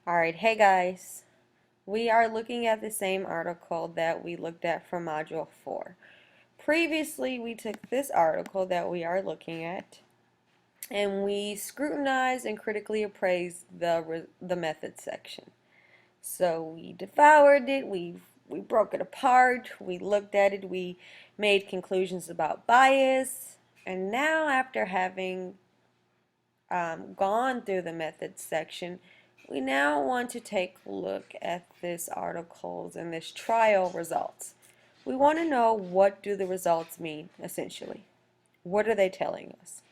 Alright, hey guys. We are looking at the same article that we looked at from Module 4. Previously, we took this article that we are looking at and we scrutinized and critically appraised the method section. So we devoured it, we broke it apart, we looked at it, we made conclusions about bias, and now after having gone through the methods section, we now want to take a look at this articles and this trial results. We want to know, what do the results mean, essentially? What are they telling us?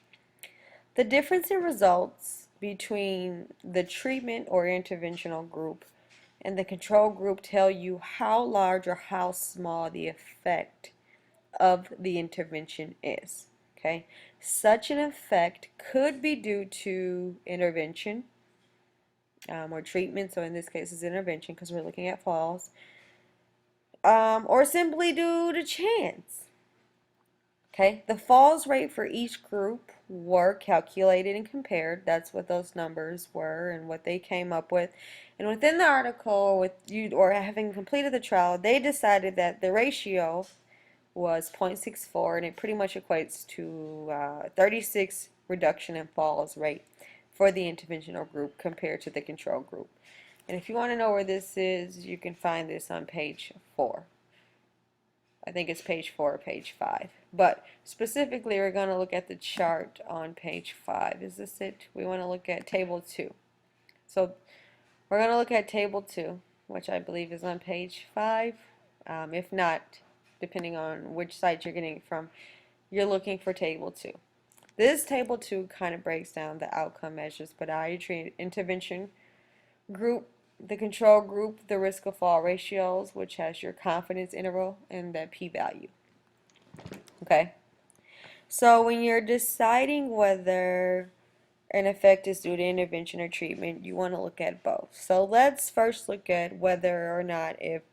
The difference in results between the treatment or interventional group and the control group tell you how large or how small the effect of the intervention is. Okay, such an effect could be due to intervention or treatment, so in this case it's intervention because we're looking at falls, or simply due to chance. Okay, the falls rate for each group were calculated and compared. That's what those numbers were and what they came up with. And within the article, with you or having completed the trial, they decided that the ratio was 0.64, and it pretty much equates to 36 reduction in falls rate for the interventional group compared to the control group. And if you want to know where this is, you can find this on page 4. I think it's page 4 or page 5. But specifically, we're going to look at the chart on page 5. Is this it? We want to look at table 2. So we're going to look at table 2, which I believe is on page 5. If not, depending on which site you're getting it from, you're looking for table 2. This table 2 kind of breaks down the outcome measures: podiatry intervention group, the control group, the risk of fall ratios, which has your confidence interval, and the p-value. Okay, so when you're deciding whether an effect is due to intervention or treatment, you want to look at both. So let's first look at whether or not if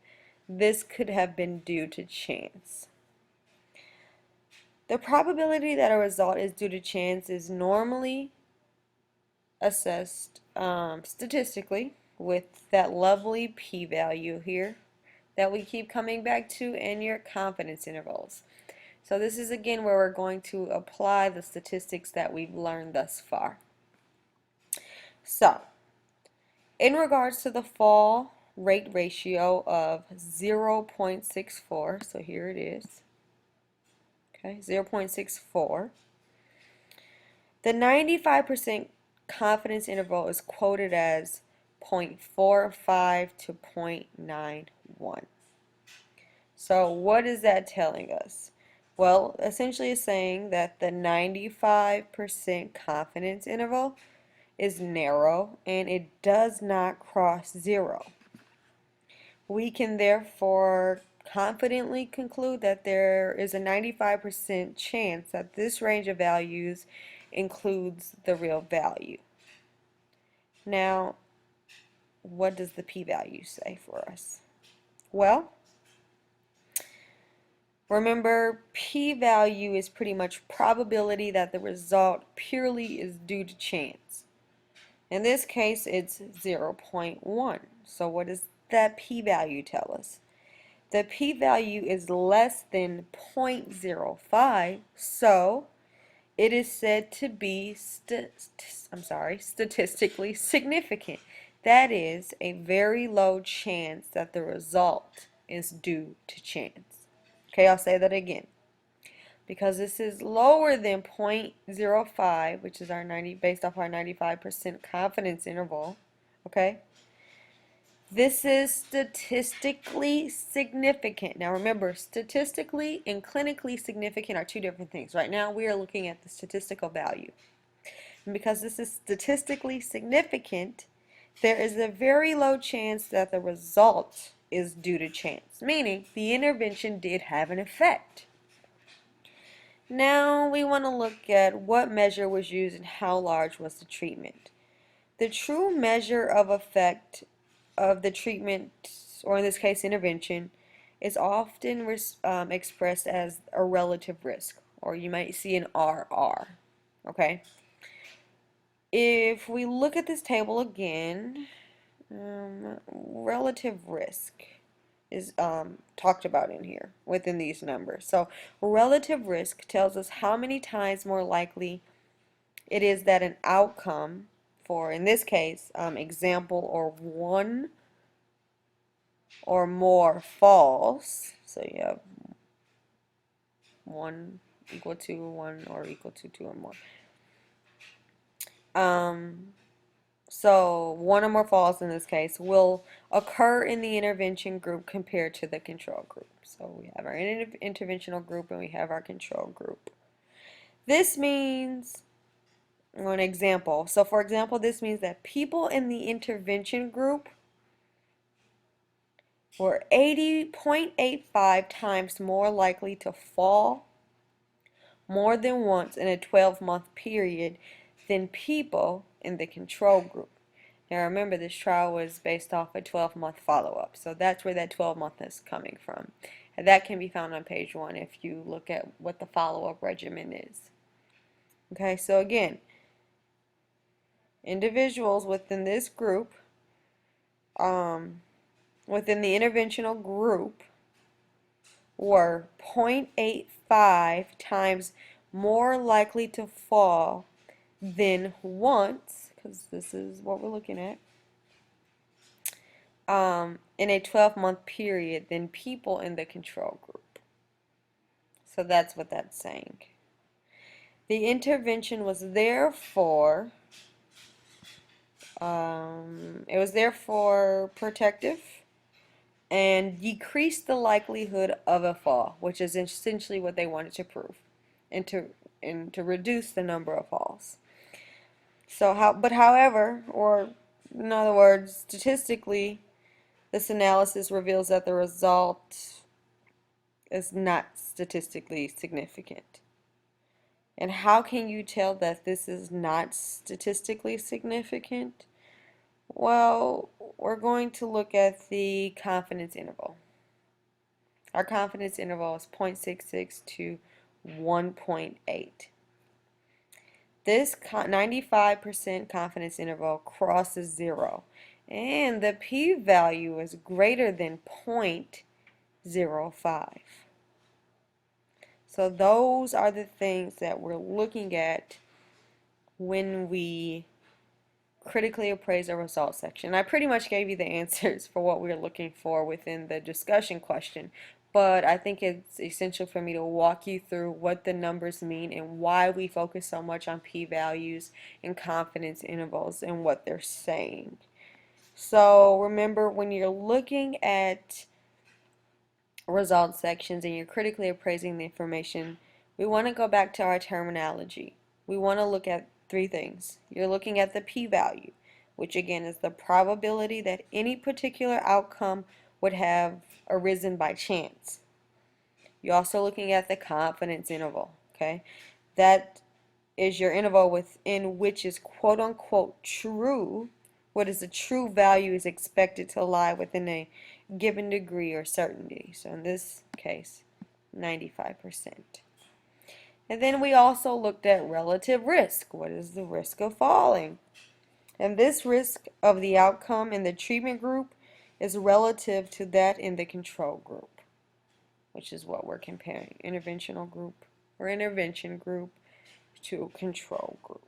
this could have been due to chance. The probability that a result is due to chance is normally assessed statistically with that lovely p-value here that we keep coming back to, and your confidence intervals. So this is again where we're going to apply the statistics that we've learned thus far. So in regards to the fall rate ratio of 0.64, so here it is, okay, 0.64, the 95% confidence interval is quoted as 0.45 to 0.91. So what is that telling us? Well, essentially it's saying that the 95% confidence interval is narrow and it does not cross 0. We can therefore confidently conclude that there is a 95% chance that this range of values includes the real value. Now, what does the p-value say for us? Well, remember, p-value is pretty much probability that the result purely is due to chance. In this case, it's 0.1. So what does that p-value tell us? The p-value is less than 0.05, so it is said to be statistically significant. That is a very low chance that the result is due to chance. Okay, I'll say that again. Because this is lower than 0.05, which is our based off our 95% confidence interval, okay? This is statistically significant. Now remember, statistically and clinically significant are two different things. Right now we are looking at the statistical value. And because this is statistically significant, there is a very low chance that the result is due to chance, meaning the intervention did have an effect. Now we want to look at what measure was used and how large was the treatment. The true measure of effect of the treatment, or in this case intervention, is often expressed as a relative risk, or you might see an RR. Okay? If we look at this table again, Relative risk is talked about in here within these numbers. So relative risk tells us how many times more likely it is that an outcome for, in this case, example, or one or more false. So you have 1 equal to 1 or equal to 2 or more. So 1 or more falls in this case will occur in the intervention group compared to the control group. So we have our interventional group and we have our control group. This means, an example, so for example, this means that people in the intervention group were 80.85 times more likely to fall more than once in a 12-month period than people in the control group. Now remember, this trial was based off a 12-month follow-up, so that's where that 12-month is coming from. And that can be found on page 1 if you look at what the follow-up regimen is. Okay, so again, individuals within this group, within the interventional group, were 0.85 times more likely to fall than once, because this is what we're looking at, in a 12-month period than people in the control group. So that's what that's saying. The intervention was therefore, protective and decreased the likelihood of a fall, which is essentially what they wanted to prove, and to reduce the number of falls. So however, or in other words, statistically, this analysis reveals that the result is not statistically significant. And how can you tell that this is not statistically significant? Well, we're going to look at the confidence interval. Our confidence interval is 0.66 to 1.8. This 95% confidence interval crosses 0, and the p-value is greater than 0.05. So those are the things that we're looking at when we critically appraise a results section. I pretty much gave you the answers for what we're looking for within the discussion question, but I think it's essential for me to walk you through what the numbers mean and why we focus so much on p-values and confidence intervals and what they're saying. So remember, when you're looking at results sections and you're critically appraising the information, we want to go back to our terminology. We want to look at 3 things. You're looking at the p-value, which again is the probability that any particular outcome would have arisen by chance. You're also looking at the confidence interval, okay? That is your interval within which is quote-unquote true. What is the true value is expected to lie within a given degree or certainty. So in this case, 95%. And then we also looked at relative risk. What is the risk of falling? And this risk of the outcome in the treatment group is relative to that in the control group, which is what we're comparing, interventional group or intervention group to control group.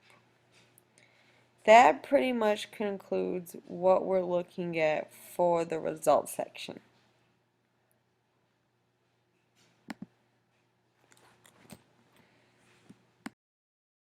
That pretty much concludes what we're looking at for the results section.